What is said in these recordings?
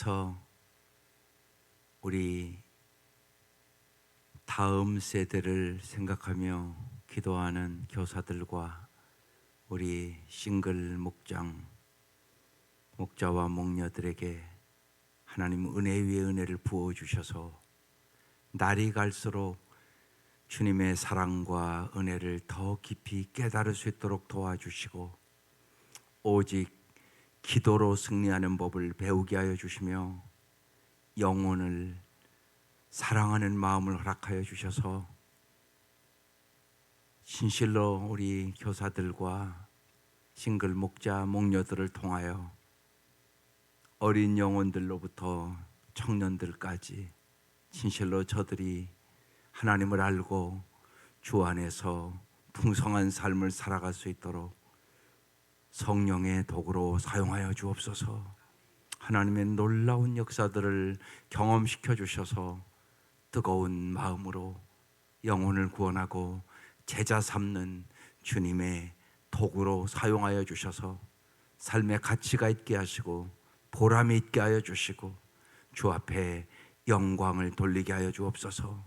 위해서 우리 다음 세대를 생각하며 기도하는 교사들과 우리 싱글 목자와 목녀들에게 하나님 은혜 위에 은혜를 부어주셔서 날이 갈수록 주님의 사랑과 은혜를 더 깊이 깨달을 수 있도록 도와주시고 오직 기도로 승리하는 법을 배우게 하여 주시며 영혼을 사랑하는 마음을 허락하여 주셔서 진실로 우리 교사들과 싱글 목자 목녀들을 통하여 어린 영혼들로부터 청년들까지 진실로 저들이 하나님을 알고 주 안에서 풍성한 삶을 살아갈 수 있도록 성령의 도구로 사용하여 주옵소서. 하나님의 놀라운 역사들을 경험시켜 주셔서 뜨거운 마음으로 영혼을 구원하고 제자 삼는 주님의 도구로 사용하여 주셔서 삶의 가치가 있게 하시고 보람이 있게 하여 주시고 주 앞에 영광을 돌리게 하여 주옵소서.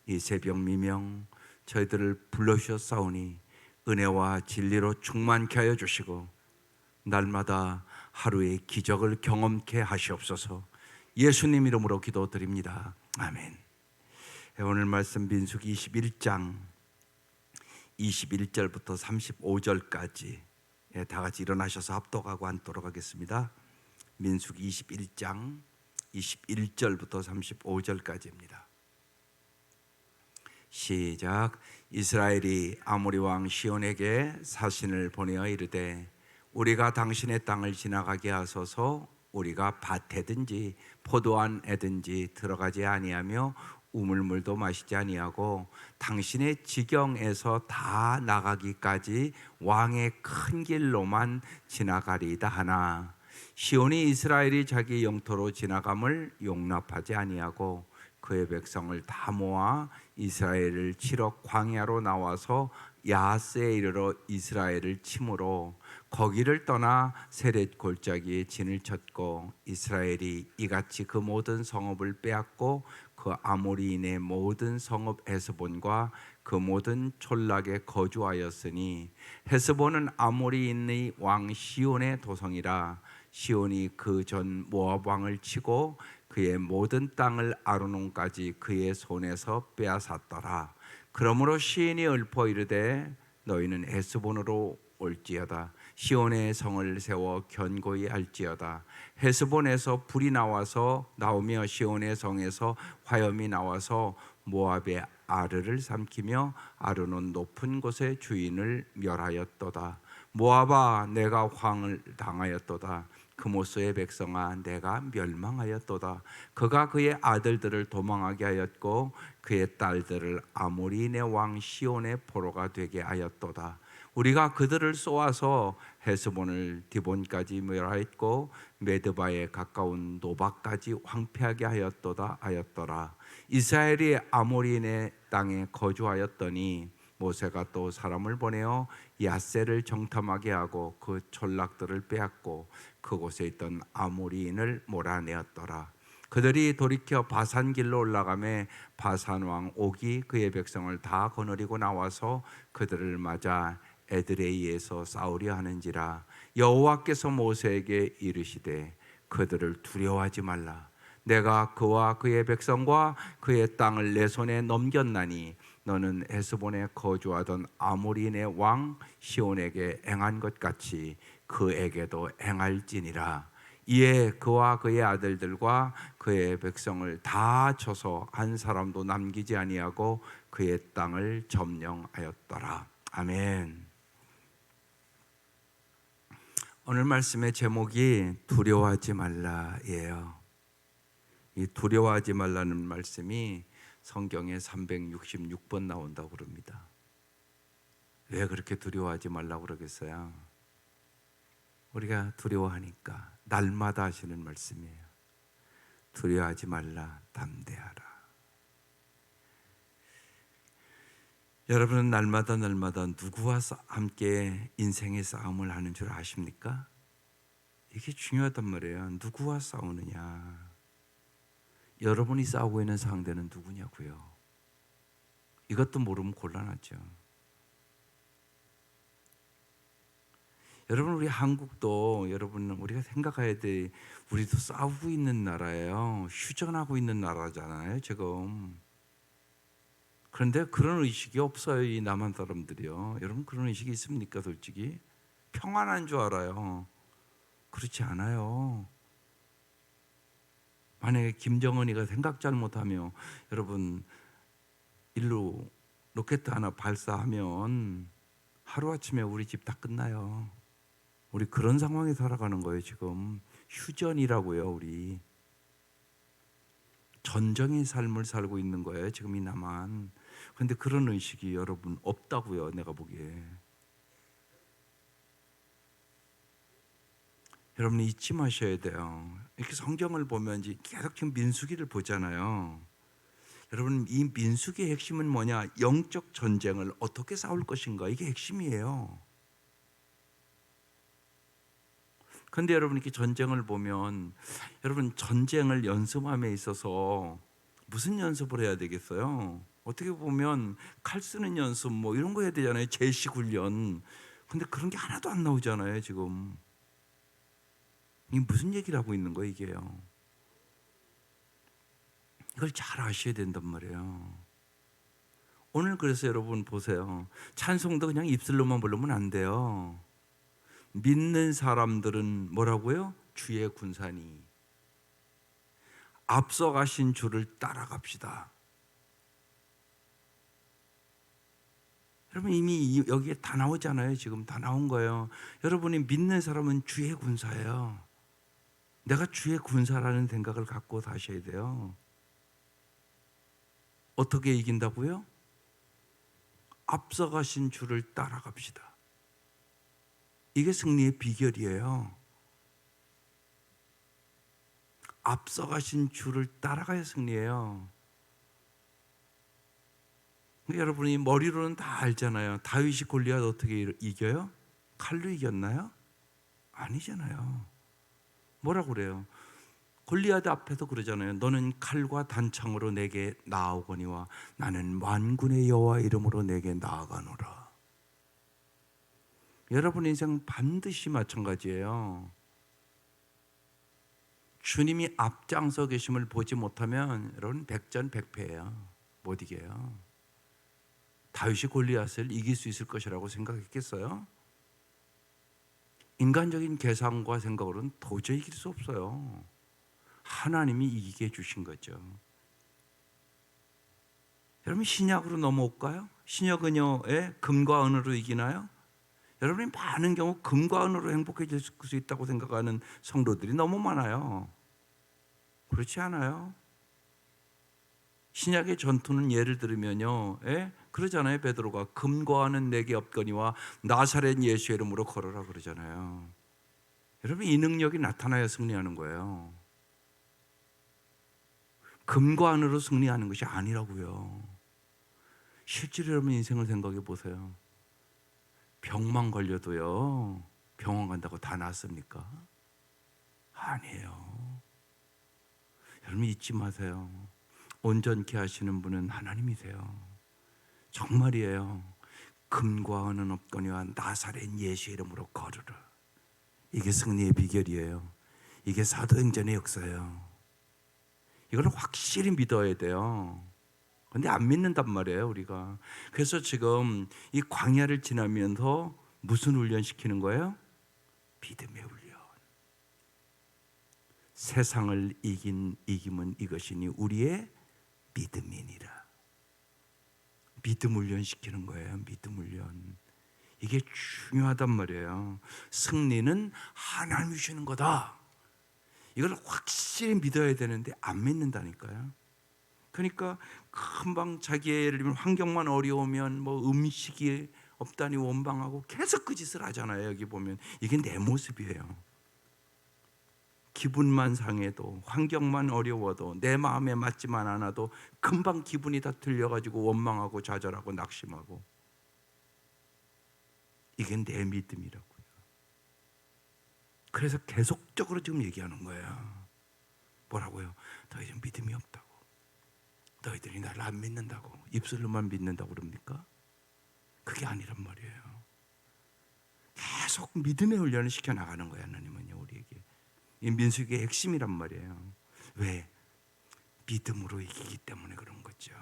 이 새벽 미명 저희들을 불러주셨사오니 은혜와 진리로 충만케 하여 주시고 날마다 하루의 기적을 경험케 하시옵소서. 예수님 이름으로 기도드립니다. 아멘. 오늘 말씀 민수기 21장 21절부터 35절까지 다 같이 일어나셔서 합독하고 앉도록 하겠습니다. 민수기 21장 21절부터 35절까지입니다. 시작. 이스라엘이 아모리 왕 시온에게 사신을 보내어 이르되 우리가 당신의 땅을 지나가게 하소서. 우리가 밭에든지 포도원에든지 들어가지 아니하며 우물물도 마시지 아니하고 당신의 지경에서 다 나가기까지 왕의 큰 길로만 지나가리이다 하나 시온이 이스라엘이 자기 영토로 지나감을 용납하지 아니하고 그의 백성을 다 모아 이스라엘을 치러 광야로 나와서 야하스에 이르러 이스라엘을 치므로 거기를 떠나 세렛 골짜기에 진을 쳤고 이스라엘이 이같이 그 모든 성읍을 빼앗고 그 아모리인의 모든 성읍 에스본과 그 모든 촌락에 거주하였으니 헤스본은 아모리인의 왕 시온의 도성이라. 시온이 그 전 모압 왕을 치고 그의 모든 땅을 아르논까지 그의 손에서 빼앗았더라. 그러므로 시인이 읊어 이르되 너희는 헤스본으로 올지어다. 시온의 성을 세워 견고히 할지어다. 헤스본에서 불이 나오며 시온의 성에서 화염이 나와서 모압의 아르를 삼키며 아르논 높은 곳의 주인을 멸하였도다. 모압아 내가 황을 당하였도다. 그모스의 백성아 내가 멸망하였도다. 그가 그의 아들들을 도망하게 하였고 그의 딸들을 아모리인의 왕 시온의 포로가 되게 하였도다. 우리가 그들을 쏘아서 헤스본을 디본까지 멸하였고 메드바에 가까운 노바까지 황폐하게 하였더라. 이스라엘이 아모리인의 땅에 거주하였더니 모세가 또 사람을 보내어 야세를 정탐하게 하고 그 촌락들을 빼앗고 그곳에 있던 아모리인을 몰아내었더라. 그들이 돌이켜 바산 길로 올라가매 바산 왕 옥이 그의 백성을 다 거느리고 나와서 그들을 맞아 에드레이에서 싸우려 하는지라. 여호와께서 모세에게 이르시되 그들을 두려워하지 말라. 내가 그와 그의 백성과 그의 땅을 내 손에 넘겼나니 너는 헤스본에 거주하던 아모리인의 왕 시온에게 행한 것 같이 그에게도 행할지니라. 이에 그와 그의 아들들과 그의 백성을 다 쳐서 한 사람도 남기지 아니하고 그의 땅을 점령하였더라. 아멘. 오늘 말씀의 제목이 두려워하지 말라예요. 이 두려워하지 말라는 말씀이 성경에 366번 나온다고 그럽니다. 왜 그렇게 두려워하지 말라고 그러겠어요? 우리가 두려워하니까 날마다 하시는 말씀이에요. 두려워하지 말라, 담대하라. 여러분은 날마다 누구와 함께 인생의 싸움을 하는 줄 아십니까? 이게 중요하단 말이에요. 누구와 싸우느냐. 여러분이 싸우고 있는 상대는 누구냐고요. 이것도 모르면 곤란하죠. 여러분, 우리 한국도 여러분 우리가 생각해야 돼. 우리도 싸우고 있는 나라예요. 휴전하고 있는 나라잖아요, 지금. 그런데 그런 의식이 없어요, 이 남한 사람들이요. 여러분, 그런 의식이 있습니까, 솔직히? 평안한 줄 알아요. 그렇지 않아요. 만약에 김정은이가 생각 잘못하며 여러분 일로 로켓 하나 발사하면 하루아침에 우리 집 다 끝나요. 우리 그런 상황에 살아가는 거예요, 지금. 휴전이라고요, 우리. 전쟁의 삶을 살고 있는 거예요, 지금 이 남한. 그런데 그런 의식이 여러분 없다고요, 내가 보기에. 여러분 잊지 마셔야 돼요. 이렇게 성경을 보면 이제 계속 지금 민수기를 보잖아요. 여러분, 이 민수기의 핵심은 뭐냐? 영적 전쟁을 어떻게 싸울 것인가, 이게 핵심이에요. 그런데 여러분 이렇게 전쟁을 보면 여러분 전쟁을 연습함에 있어서 무슨 연습을 해야 되겠어요? 어떻게 보면 칼 쓰는 연습 뭐 이런 거 해야 되잖아요. 제식 훈련. 근데 그런 게 하나도 안 나오잖아요, 지금. 이게 무슨 얘기를 하고 있는 거예요, 이게요? 이걸 잘 아셔야 된단 말이에요. 오늘 그래서 여러분 보세요. 찬송도 그냥 입술로만 부르면 안 돼요. 믿는 사람들은 뭐라고요? 주의 군사니 앞서가신 주를 따라갑시다. 여러분 이미 여기에 다 나오잖아요. 지금 다 나온 거예요. 여러분이 믿는 사람은 주의 군사예요. 내가 주의 군사라는 생각을 갖고 사셔야 돼요. 어떻게 이긴다고요? 앞서가신 주를 따라갑시다. 이게 승리의 비결이에요. 앞서가신 주를 따라가야 승리예요. 여러분이 머리로는 다 알잖아요. 다윗이 골리앗 어떻게 이겨요? 칼로 이겼나요? 아니잖아요. 뭐라고 그래요? 골리앗 앞에서 그러잖아요. 너는 칼과 단창으로 내게 나아오거니와 나는 만군의 여호와 이름으로 내게 나아가노라. 여러분 인생 반드시 마찬가지예요. 주님이 앞장서 계심을 보지 못하면 여러분 백전백패예요. 못 이겨요. 다윗이 골리앗을 이길 수 있을 것이라고 생각했겠어요? 인간적인 계산과 생각으로는 도저히 이길 수 없어요. 하나님이 이기게 해주신 거죠. 여러분 신약으로 넘어올까요? 신약은요에 금과 은으로 이기나요? 여러분이 많은 경우 금과 은으로 행복해질 수 있다고 생각하는 성도들이 너무 많아요. 그렇지 않아요? 신약의 전투는 예를 들면요, 그러잖아요. 베드로가 금과 은은 내게 없거니와 나사렛 예수의 이름으로 걸어라 그러잖아요. 여러분 이 능력이 나타나야 승리하는 거예요. 금과 은으로 승리하는 것이 아니라고요. 실제로 여러분 인생을 생각해 보세요. 병만 걸려도요, 병원 간다고 다 낫습니까? 아니에요. 여러분 잊지 마세요. 온전케 하시는 분은 하나님이세요. 정말이에요. 금과 은은 없거니와 나사렛 예수 이름으로 걸으라. 이게 승리의 비결이에요. 이게 사도행전의 역사예요. 이걸 확실히 믿어야 돼요. 근데 안 믿는단 말이에요, 우리가. 그래서 지금 이 광야를 지나면서 무슨 훈련 시키는 거예요? 믿음의 훈련. 세상을 이김은 이것이니 우리의 믿음이니라. 믿음 훈련 시키는 거예요. 믿음 훈련. 이게 중요하단 말이에요. 승리는 하나님이 주시는 거다. 이걸 확실히 믿어야 되는데 안 믿는다니까요. 그러니까 금방 자기의 예를 들면 환경만 어려우면 뭐 음식이 없다니 원망하고 계속 그 짓을 하잖아요. 여기 보면 이게 내 모습이에요. 기분만 상해도 환경만 어려워도 내 마음에 맞지만 않아도 금방 기분이 다 틀려가지고 원망하고 좌절하고 낙심하고 이게 내 믿음이라고요. 그래서 계속적으로 지금 얘기하는 거예요. 뭐라고요? 더 이상 믿음이 없다고. 너희들이 나를 안 믿는다고. 입술로만 믿는다고 그럽니까? 그게 아니란 말이에요. 계속 믿음의 훈련을 시켜나가는 거예요. 하나님은요, 우리에게. 이 민수기의 핵심이란 말이에요. 왜? 믿음으로 이기기 때문에 그런 거죠.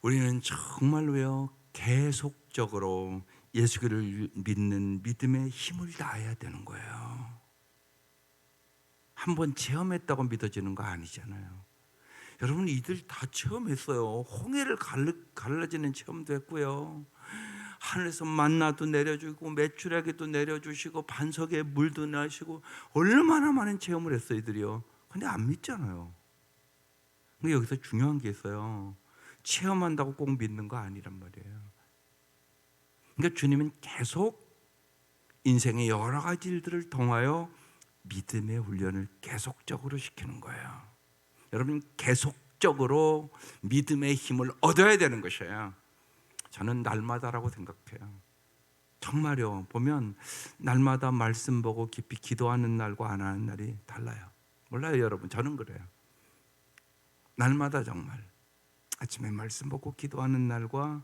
우리는 정말로요, 계속적으로 예수를 믿는 믿음의 힘을 다해야 되는 거예요. 한번 체험했다고 믿어지는 거 아니잖아요. 여러분, 이들 다 체험했어요. 홍해를 갈라지는 체험도 했고요. 하늘에서 만나도 내려주고 메추라기도 내려주시고 반석에 물도 나시고 얼마나 많은 체험을 했어요, 이들이요. 근데 안 믿잖아요. 근데 여기서 중요한 게 있어요. 체험한다고 꼭 믿는 거 아니란 말이에요. 그러니까 주님은 계속 인생의 여러 가지 일들을 통하여 믿음의 훈련을 계속적으로 시키는 거예요. 여러분, 계속적으로 믿음의 힘을 얻어야 되는 것이에요. 저는 날마다라고 생각해요. 정말요. 보면 날마다 말씀 보고 깊이 기도하는 날과 안 하는 날이 달라요. 몰라요, 여러분. 저는 그래요. 날마다 정말 아침에 말씀 보고 기도하는 날과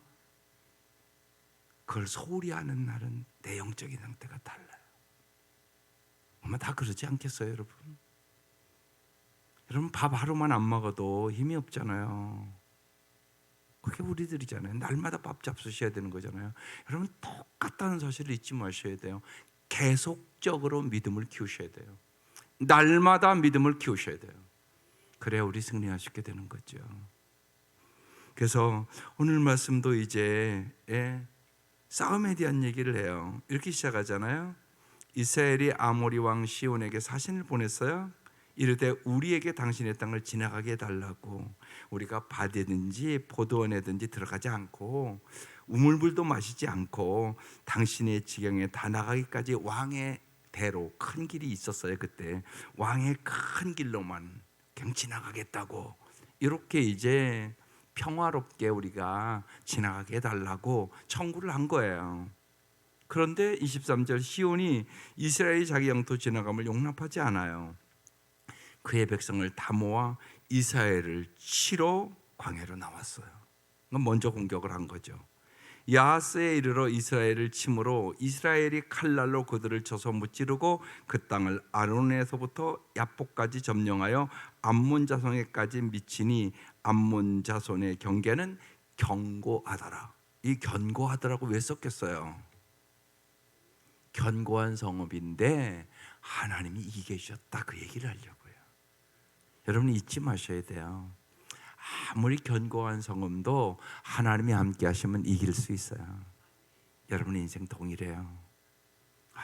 그걸 소홀히 하는 날은 내 영적인 상태가 달라요. 아마 다 그러지 않겠어요, 여러분? 여러분, 밥 하루만 안 먹어도 힘이 없잖아요. 그게 우리들이잖아요. 날마다 밥 잡수셔야 되는 거잖아요. 여러분, 똑같다는 사실을 잊지 마셔야 돼요. 계속적으로 믿음을 키우셔야 돼요. 날마다 믿음을 키우셔야 돼요. 그래야 우리 승리하시게 되는 거죠. 그래서 오늘 말씀도 이제 싸움에 대한 얘기를 해요. 이렇게 시작하잖아요. 이스라엘이 아모리 왕 시온에게 사신을 보냈어요. 이르되 우리에게 당신의 땅을 지나가게 해달라고. 우리가 밭이든지 포도원에든지 들어가지 않고 우물물도 마시지 않고 당신의 지경에 다 나가기까지 왕의 대로 큰 길이 있었어요. 그때 왕의 큰 길로만 그냥 지나가겠다고, 이렇게 이제 평화롭게 우리가 지나가게 해달라고 청구를 한 거예요. 그런데 23절, 시온이 이스라엘이 자기 영토 지나감을 용납하지 않아요. 그의 백성을 다 모아 이스라엘을 치러 광야로 나왔어요. 먼저 공격을 한 거죠. 야하스에 이르러 이스라엘을 치므로 이스라엘이 칼날로 그들을 쳐서 무찌르고 그 땅을 아론에서부터 야복까지 점령하여 암몬 자손에까지 미치니 암몬 자손의 경계는 견고하더라. 이 견고하더라고 왜 썼겠어요? 견고한 성읍인데 하나님이 이기게 해주셨다, 그 얘기를 하려고요. 여러분, 잊지 마셔야 돼요. 아무리 견고한 성읍도 하나님이 함께 하시면 이길 수 있어요. 여러분의 인생 동일해요.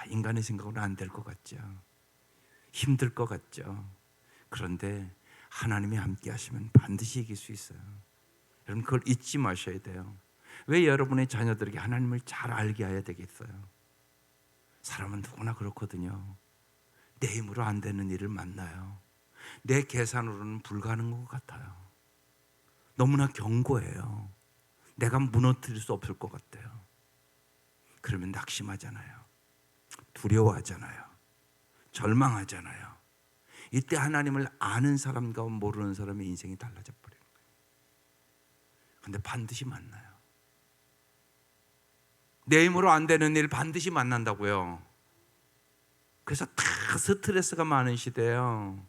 인간의 생각으로는 안 될 것 같죠. 힘들 것 같죠. 그런데 하나님이 함께 하시면 반드시 이길 수 있어요. 여러분, 그걸 잊지 마셔야 돼요. 왜 여러분의 자녀들에게 하나님을 잘 알게 해야 되겠어요? 사람은 누구나 그렇거든요. 내 힘으로 안 되는 일을 만나요. 내 계산으로는 불가능한 것 같아요. 너무나 견고해요. 내가 무너뜨릴 수 없을 것 같아요. 그러면 낙심하잖아요. 두려워하잖아요. 절망하잖아요. 이때 하나님을 아는 사람과 모르는 사람의 인생이 달라져 버려요. 그런데 반드시 만나요. 내 힘으로 안 되는 일 반드시 만난다고요. 그래서 다 스트레스가 많은 시대예요.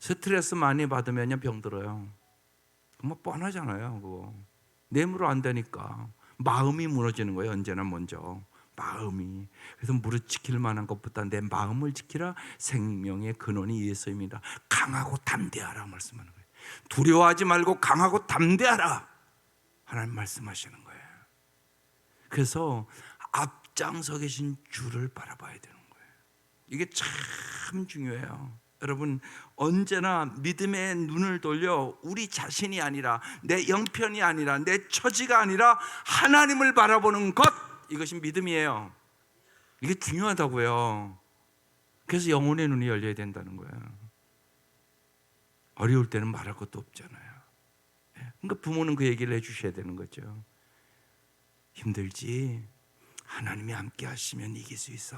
스트레스 많이 받으면 병들어요. 뭐 뻔하잖아요. 그거 내 힘으로 안 되니까 마음이 무너지는 거예요. 언제나 먼저 마음이. 그래서 무릇 지킬 만한 것보다 내 마음을 지키라. 생명의 근원이 예수입니다. 강하고 담대하라 말씀하는 거예요. 두려워하지 말고 강하고 담대하라 하나님 말씀하시는 거예요. 그래서 앞장서 계신 주를 바라봐야 되는 거예요. 이게 참 중요해요. 여러분, 언제나 믿음의 눈을 돌려 우리 자신이 아니라 내 형편이 아니라 내 처지가 아니라 하나님을 바라보는 것, 이것이 믿음이에요. 이게 중요하다고요. 그래서 영혼의 눈이 열려야 된다는 거예요. 어려울 때는 말할 것도 없잖아요. 그러니까 부모는 그 얘기를 해주셔야 되는 거죠. 힘들지? 하나님이 함께 하시면 이길 수 있어.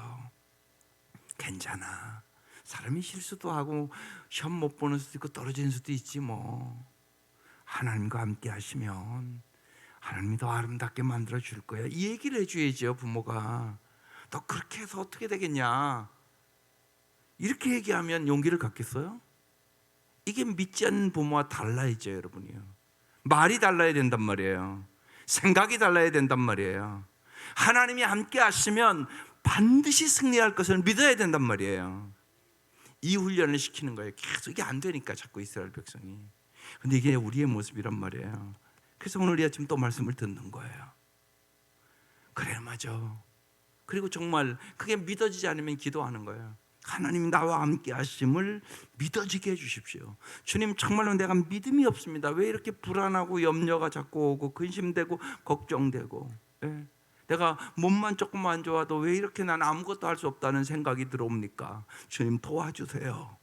괜찮아. 사람이 실수도 하고 시험 못 보는 수도 있고 떨어지는 수도 있지 뭐. 하나님과 함께 하시면 하나님이 더 아름답게 만들어 줄 거야. 이 얘기를 해줘야죠. 부모가. 너 그렇게 해서 어떻게 되겠냐, 이렇게 얘기하면 용기를 갖겠어요? 이게 믿지 않는 부모와 달라야죠, 여러분이요. 말이 달라야 된단 말이에요. 생각이 달라야 된단 말이에요. 하나님이 함께 하시면 반드시 승리할 것을 믿어야 된단 말이에요. 이 훈련을 시키는 거예요. 계속 이게 안 되니까 자꾸 이스라엘 백성이. 근데 이게 우리의 모습이란 말이에요. 그래서 오늘 이 아침 또 말씀을 듣는 거예요. 그래, 맞아. 그리고 정말 그게 믿어지지 않으면 기도하는 거예요. 하나님이 나와 함께 하심을 믿어지게 해주십시오. 주님, 정말로 내가 믿음이 없습니다. 왜 이렇게 불안하고 염려가 자꾸 오고 근심되고 걱정되고, 내가 몸만 조금만 좋아도 왜 이렇게 난 아무것도 할 수 없다는 생각이 들어옵니까? 주님 도와주세요.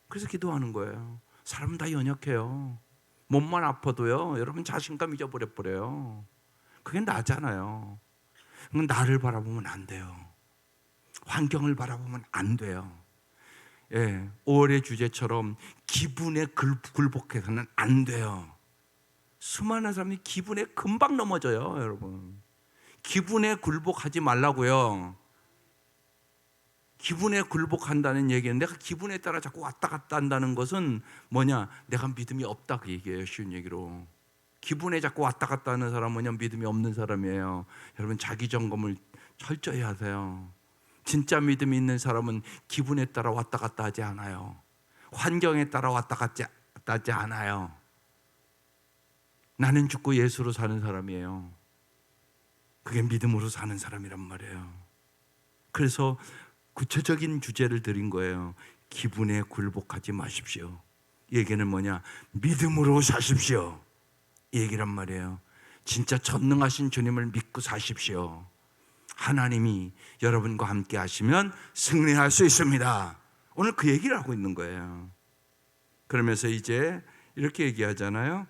그래서 기도하는 거예요. 사람은 다 연약해요. 몸만 아파도요, 여러분 자신감 잊어버려요. 그게 나잖아요. 나를 바라보면 안 돼요. 환경을 바라보면 안 돼요. 5월의 주제처럼 기분에 굴복해서는 안 돼요. 수많은 사람이 기분에 금방 넘어져요, 여러분. 기분에 굴복하지 말라고요. 기분에 굴복한다는 얘기는, 내가 기분에 따라 자꾸 왔다 갔다 한다는 것은 뭐냐? 내가 믿음이 없다, 그 얘기예요. 쉬운 얘기로. 기분에 자꾸 왔다 갔다 하는 사람은 뭐냐? 믿음이 없는 사람이에요. 여러분, 자기 점검을 철저히 하세요. 진짜 믿음이 있는 사람은 기분에 따라 왔다 갔다 하지 않아요. 환경에 따라 왔다 갔다 하지 않아요. 나는 죽고 예수로 사는 사람이에요. 그게 믿음으로 사는 사람이란 말이에요. 그래서 구체적인 주제를 드린 거예요. 기분에 굴복하지 마십시오. 이 얘기는 뭐냐? 믿음으로 사십시오, 이 얘기란 말이에요. 진짜 전능하신 주님을 믿고 사십시오. 하나님이 여러분과 함께 하시면 승리할 수 있습니다. 오늘 그 얘기를 하고 있는 거예요. 그러면서 이제 이렇게 얘기하잖아요.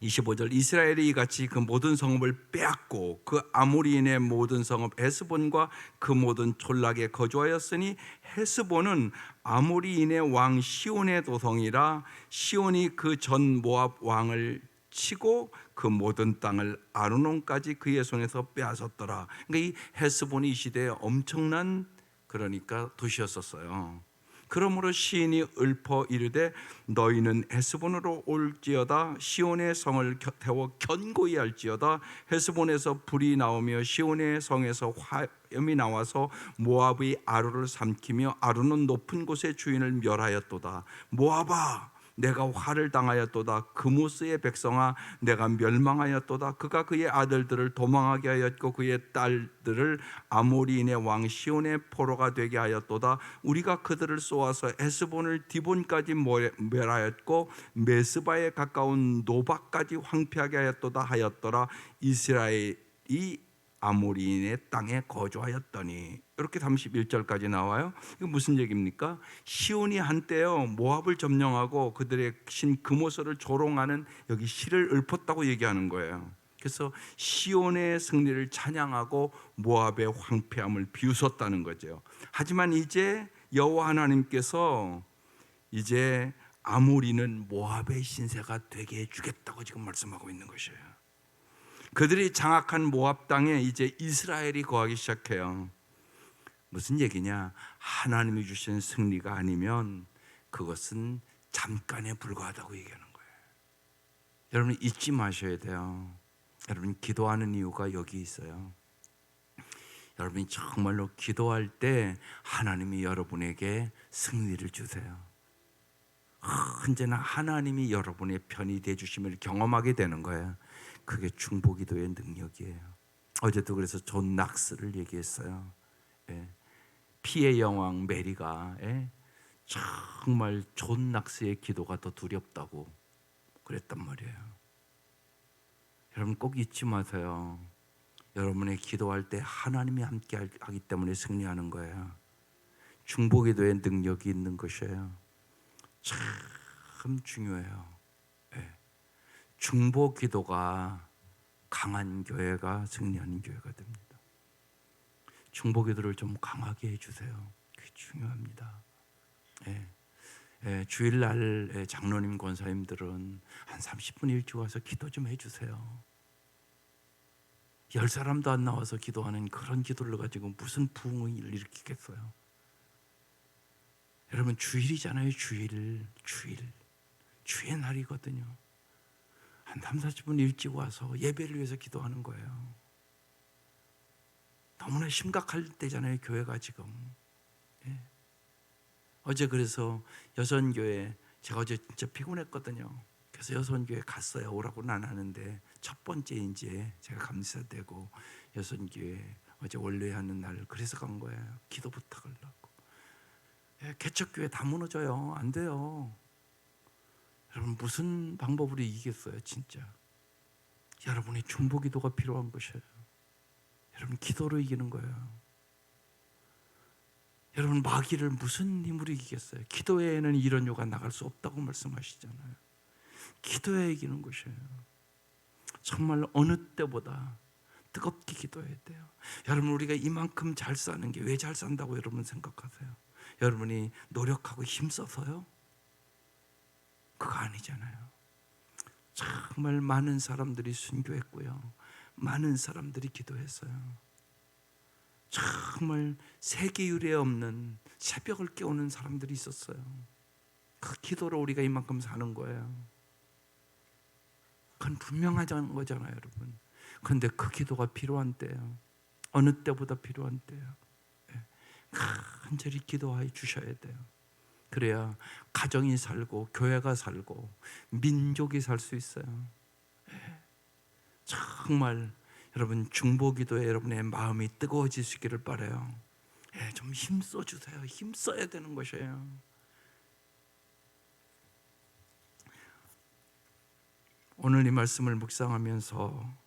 25절, 이스라엘이 이같이 그 모든 성읍을 빼앗고 그 아모리인의 모든 성읍 헤스본과 그 모든 촌락에 거주하였으니, 헤스본은 아모리인의 왕 시온의 도성이라, 시온이 그 전 모압 왕을 치고 그 모든 땅을 아르논까지 그의 손에서 빼앗았더라. 그러니까 이 헤스본이 이 시대에 엄청난, 그러니까 도시였었어요. 그러므로 시인이 읊어 이르되, 너희는 헤스본으로 올지어다. 시온의 성을 태워 견고히 할지어다. 헤스본에서 불이 나오며 시온의 성에서 화염이 나와서 모압의 아루를 삼키며 아루는 높은 곳의 주인을 멸하였도다. 모압아, 내가 화를 당하였도다. 그모스의 백성아, 내가 멸망하였도다. 그가 그의 아들들을 도망하게 하였고 그의 딸들을 아모리인의 왕 시온의 포로가 되게 하였도다. 우리가 그들을 쏘아서 헤스본을 디본까지 멸하였고 메스바에 가까운 노바까지 황폐하게 하였도다 하였더라. 이스라엘이 아모리인의 땅에 거주하였더니, 이렇게 31절까지 나와요. 이거 무슨 얘기입니까? 시온이 한때요 모압을 점령하고 그들의 신 그모스를 조롱하는, 여기 시를 읊었다고 얘기하는 거예요. 그래서 시온의 승리를 찬양하고 모압의 황폐함을 비웃었다는 거죠. 하지만 이제 여호와 하나님께서 이제 아모리는 모압의 신세가 되게 해주겠다고 지금 말씀하고 있는 것이에요. 그들이 장악한 모압 땅에 이제 이스라엘이 거하기 시작해요. 무슨 얘기냐? 하나님이 주신 승리가 아니면 그것은 잠깐에 불과하다고 얘기하는 거예요. 여러분 잊지 마셔야 돼요. 여러분 기도하는 이유가 여기 있어요. 여러분이 정말로 기도할 때 하나님이 여러분에게 승리를 주세요. 언제나 하나님이 여러분의 편이 되어주심을 경험하게 되는 거예요. 그게 중보기도의 능력이에요. 어제도 그래서 존 낙스를 얘기했어요. 피의 여왕 메리가 정말 존 낙스의 기도가 더 두렵다고 그랬단 말이에요. 여러분 꼭 잊지 마세요. 여러분의 기도할 때 하나님이 함께 하기 때문에 승리하는 거예요. 중보기도의 능력이 있는 것이에요. 참 중요해요. 중보기도가 강한 교회가 승리하는 교회가 됩니다. 중보기도를 좀 강하게 해주세요. 그게 중요합니다. 주일날 장로님 권사님들은 한 30분 일찍 와서 기도 좀 해주세요. 10사람도 안 나와서 기도하는 그런 기도를 가지고 무슨 부흥을 일으키겠어요. 여러분, 주일이잖아요. 주일의 날이거든요. 한 30-40분 일찍 와서 예배를 위해서 기도하는 거예요. 너무나 심각할 때잖아요, 교회가 지금. 어제 그래서 여선교회, 제가 어제 진짜 피곤했거든요. 그래서 여선교회 갔어요. 오라고는 안 하는데 첫 번째 이제 제가 감사되고 여선교회 어제 원래 하는 날 그래서 간 거예요. 기도 부탁하려고. 개척교회 다 무너져요. 안 돼요. 여러분, 무슨 방법으로 이기겠어요, 진짜. 여러분의 중보기도가 필요한 것이에요. 여러분, 기도로 이기는 거예요. 여러분, 마귀를 무슨 힘으로 이기겠어요? 기도에는 이런 요가 나갈 수 없다고 말씀하시잖아요. 기도에 이기는 것이에요. 정말 어느 때보다 뜨겁게 기도해야 돼요. 여러분, 우리가 이만큼 잘 사는 게 왜 잘 산다고 여러분 생각하세요? 여러분이 노력하고 힘써서요? 그거 아니잖아요. 정말 많은 사람들이 순교했고요, 많은 사람들이 기도했어요. 정말 세계 유례 없는 새벽을 깨우는 사람들이 있었어요. 그 기도로 우리가 이만큼 사는 거예요. 그건 분명하다는 거잖아요, 여러분. 그런데 그 기도가 필요한 때예요. 어느 때보다 필요한 때예요. 간절히 기도해 주셔야 돼요. 그래야 가정이 살고 교회가 살고 민족이 살 수 있어요. 정말 여러분, 중보기도에 여러분의 마음이 뜨거워지시기를 바라요. 좀 힘써 주세요. 힘써야 되는 것이에요. 오늘 이 말씀을 묵상하면서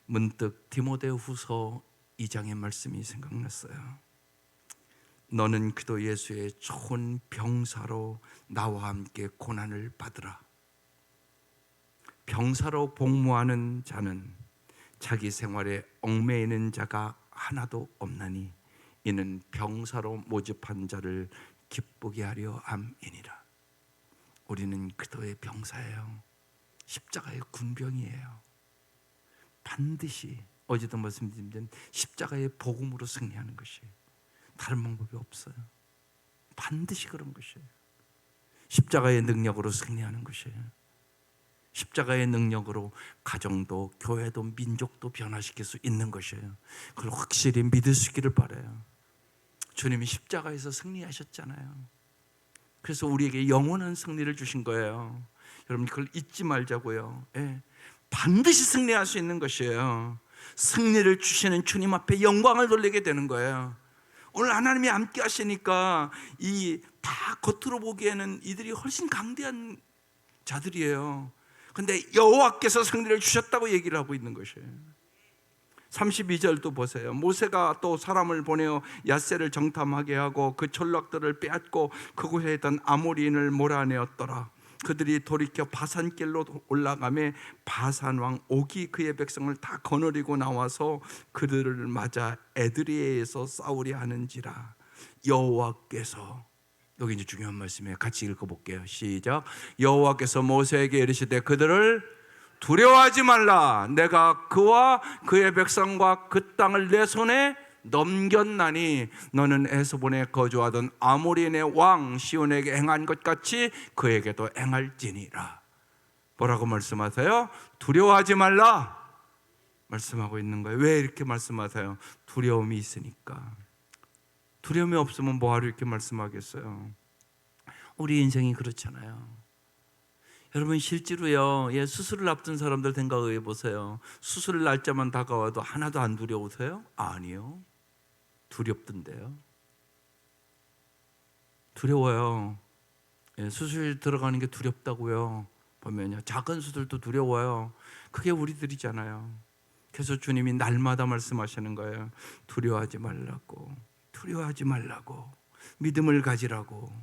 문득 디모데후서 2장의 말씀이 생각났어요. 너는 그도 예수의 좋은 병사로 나와 함께 고난을 받으라. 병사로 복무하는 자는 자기 생활에 얽매이는 자가 하나도 없나니 이는 병사로 모집한 자를 기쁘게 하려 함이니라. 우리는 그도의 병사예요. 십자가의 군병이에요. 반드시 어제도 말씀드린 십자가의 복음으로 승리하는 것이 다른 방법이 없어요. 반드시 그런 것이에요. 십자가의 능력으로 승리하는 것이에요. 십자가의 능력으로 가정도 교회도 민족도 변화시킬 수 있는 것이에요. 그걸 확실히 믿으시기를 바라요. 주님이 십자가에서 승리하셨잖아요. 그래서 우리에게 영원한 승리를 주신 거예요. 여러분, 그걸 잊지 말자고요. 반드시 승리할 수 있는 것이에요. 승리를 주시는 주님 앞에 영광을 돌리게 되는 거예요. 오늘 하나님이 함께 하시니까 이 다 겉으로 보기에는 이들이 훨씬 강대한 자들이에요. 근데 여호와께서 승리를 주셨다고 얘기를 하고 있는 것이에요. 32절도 보세요. 모세가 또 사람을 보내어 얏새를 정탐하게 하고 그 전락들을 빼앗고 그곳에 있던 아모리인을 몰아내었더라. 그들이 돌이켜 바산길로 올라가매 바산 왕 옥이 그의 백성을 다 거느리고 나와서 그들을 맞아 에드리에에서 싸우려 하는지라. 여호와께서, 여기 이제 중요한 말씀이에요. 같이 읽어볼게요. 시작. 여호와께서 모세에게 이르시되 그들을 두려워하지 말라. 내가 그와 그의 백성과 그 땅을 내 손에 넘겼나니 너는 에스본에 거주하던 아모리인의 왕 시온에게 행한 것 같이 그에게도 행할지니라. 뭐라고 말씀하세요? 두려워하지 말라 말씀하고 있는 거예요. 왜 이렇게 말씀하세요? 두려움이 있으니까. 두려움이 없으면 뭐하러 이렇게 말씀하겠어요? 우리 인생이 그렇잖아요. 여러분, 실제로요, 수술을 앞둔 사람들 생각해 보세요. 수술 날짜만 다가와도 하나도 안 두려우세요? 아니요. 두렵던데요. 두려워요. 수술 들어가는 게 두렵다고요. 보면요, 작은 수술도 두려워요. 그게 우리들이잖아요. 그래서 주님이 날마다 말씀하시는 거예요. 두려워하지 말라고, 두려워하지 말라고, 믿음을 가지라고,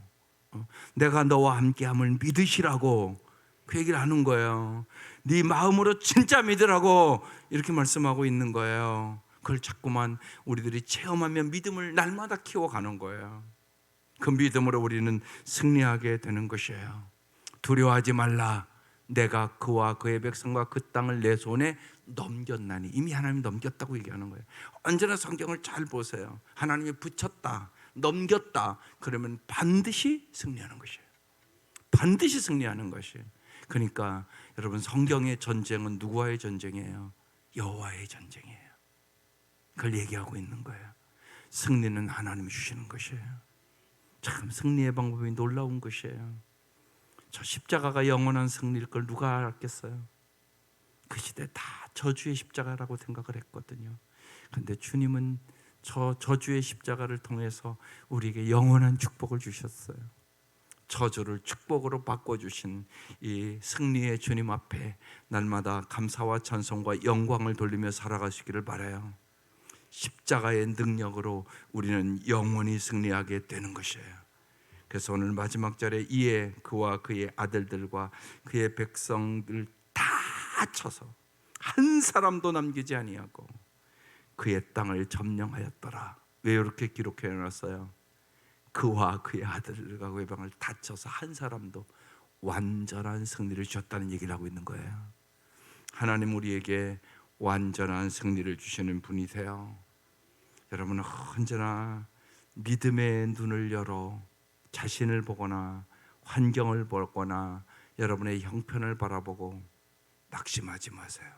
내가 너와 함께함을 믿으시라고 그 얘기를 하는 거예요. 네 마음으로 진짜 믿으라고 이렇게 말씀하고 있는 거예요. 그걸 자꾸만 우리들이 체험하며 믿음을 날마다 키워가는 거예요. 그 믿음으로 우리는 승리하게 되는 것이에요. 두려워하지 말라. 내가 그와 그의 백성과 그 땅을 내 손에 넘겼나니. 이미 하나님이 넘겼다고 얘기하는 거예요. 언제나 성경을 잘 보세요. 하나님이 붙였다, 넘겼다, 그러면 반드시 승리하는 것이에요. 반드시 승리하는 것이에요. 그러니까 여러분, 성경의 전쟁은 누구와의 전쟁이에요? 여호와의 전쟁이에요. 그걸 얘기하고 있는 거예요. 승리는 하나님이 주시는 것이에요. 참 승리의 방법이 놀라운 것이에요. 저 십자가가 영원한 승리일 걸 누가 알았겠어요? 그 시대 다 저주의 십자가라고 생각을 했거든요. 그런데 주님은 저 저주의 십자가를 통해서 우리에게 영원한 축복을 주셨어요. 저주를 축복으로 바꿔주신 이 승리의 주님 앞에 날마다 감사와 찬송과 영광을 돌리며 살아가시기를 바라요. 십자가의 능력으로 우리는 영원히 승리하게 되는 것이에요. 그래서 오늘 마지막 절에 이에 그와 그의 아들들과 그의 백성들 다 쳐서 한 사람도 남기지 아니하고 그의 땅을 점령하였더라. 왜 이렇게 기록해 놨어요? 그와 그의 아들들과 그의 백성을 다 쳐서 한 사람도 완전한 승리를 주셨다는 얘기를 하고 있는 거예요. 하나님 우리에게 완전한 승리를 주시는 분이세요. 여러분은 언제나 믿음의 눈을 열어 자신을 보거나 환경을 보거나 여러분의 형편을 바라보고 낙심하지 마세요.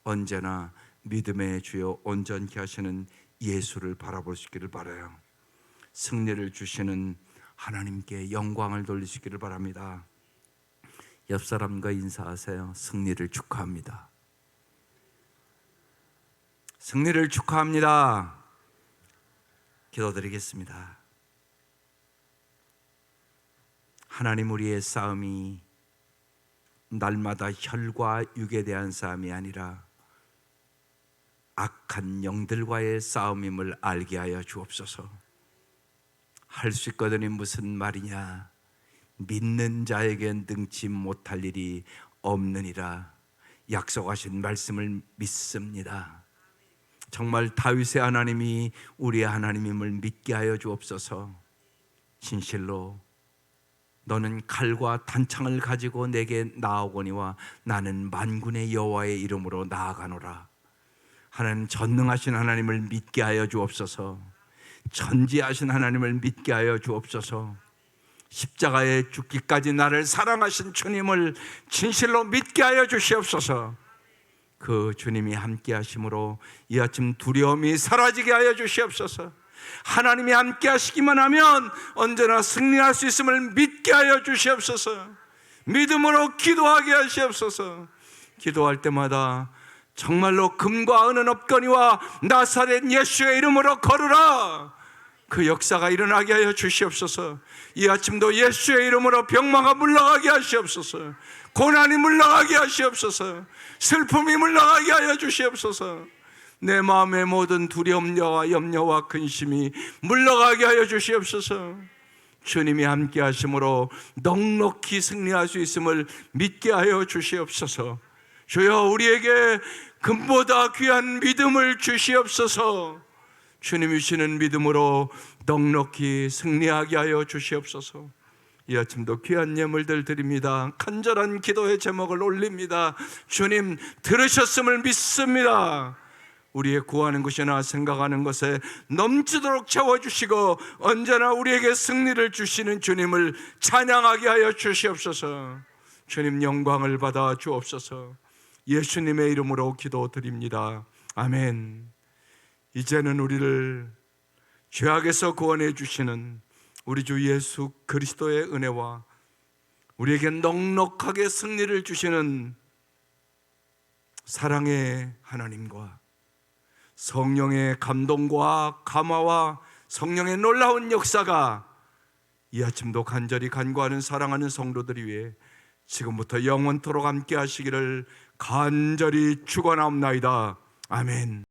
언제나 믿음의 주여 온전케 하시는 예수를 바라보시기를 바라요. 승리를 주시는 하나님께 영광을 돌리시기를 바랍니다. 옆 사람과 인사하세요. 승리를 축하합니다. 승리를 축하합니다. 기도드리겠습니다. 하나님, 우리의 싸움이 날마다 혈과 육에 대한 싸움이 아니라 악한 영들과의 싸움임을 알게 하여 주옵소서. 할 수 있거든이 무슨 말이냐? 믿는 자에겐 능치 못할 일이 없느니라. 약속하신 말씀을 믿습니다. 정말 다윗의 하나님이 우리의 하나님임을 믿게 하여 주옵소서. 진실로 너는 칼과 단창을 가지고 내게 나아오거니와 나는 만군의 여호와의 이름으로 나아가노라. 하나님, 전능하신 하나님을 믿게 하여 주옵소서. 전지하신 하나님을 믿게 하여 주옵소서. 십자가에 죽기까지 나를 사랑하신 주님을 진실로 믿게 하여 주시옵소서. 그 주님이 함께 하심으로 이 아침 두려움이 사라지게 하여 주시옵소서. 하나님이 함께 하시기만 하면 언제나 승리할 수 있음을 믿게 하여 주시옵소서. 믿음으로 기도하게 하시옵소서. 기도할 때마다 정말로 금과 은은 없거니와 나사렛 예수의 이름으로 걸으라. 그 역사가 일어나게 하여 주시옵소서. 이 아침도 예수의 이름으로 병마가 물러가게 하시옵소서. 고난이 물러가게 하시옵소서. 슬픔이 물러가게 하여 주시옵소서. 내 마음의 모든 두려움과 염려와 근심이 물러가게 하여 주시옵소서. 주님이 함께 하심으로 넉넉히 승리할 수 있음을 믿게 하여 주시옵소서. 주여, 우리에게 금보다 귀한 믿음을 주시옵소서. 주님이 주시는 믿음으로 넉넉히 승리하게 하여 주시옵소서. 이 아침도 귀한 예물들 드립니다. 간절한 기도의 제목을 올립니다. 주님, 들으셨음을 믿습니다. 우리의 구하는 것이나 생각하는 것에 넘치도록 채워주시고 언제나 우리에게 승리를 주시는 주님을 찬양하게 하여 주시옵소서. 주님, 영광을 받아 주옵소서. 예수님의 이름으로 기도드립니다. 아멘. 이제는 우리를 죄악에서 구원해 주시는 우리 주 예수 그리스도의 은혜와 우리에게 넉넉하게 승리를 주시는 사랑의 하나님과 성령의 감동과 감화와 성령의 놀라운 역사가 이 아침도 간절히 간구하는 사랑하는 성도들이 위해 지금부터 영원토록 함께 하시기를 간절히 축원하옵나이다. 아멘.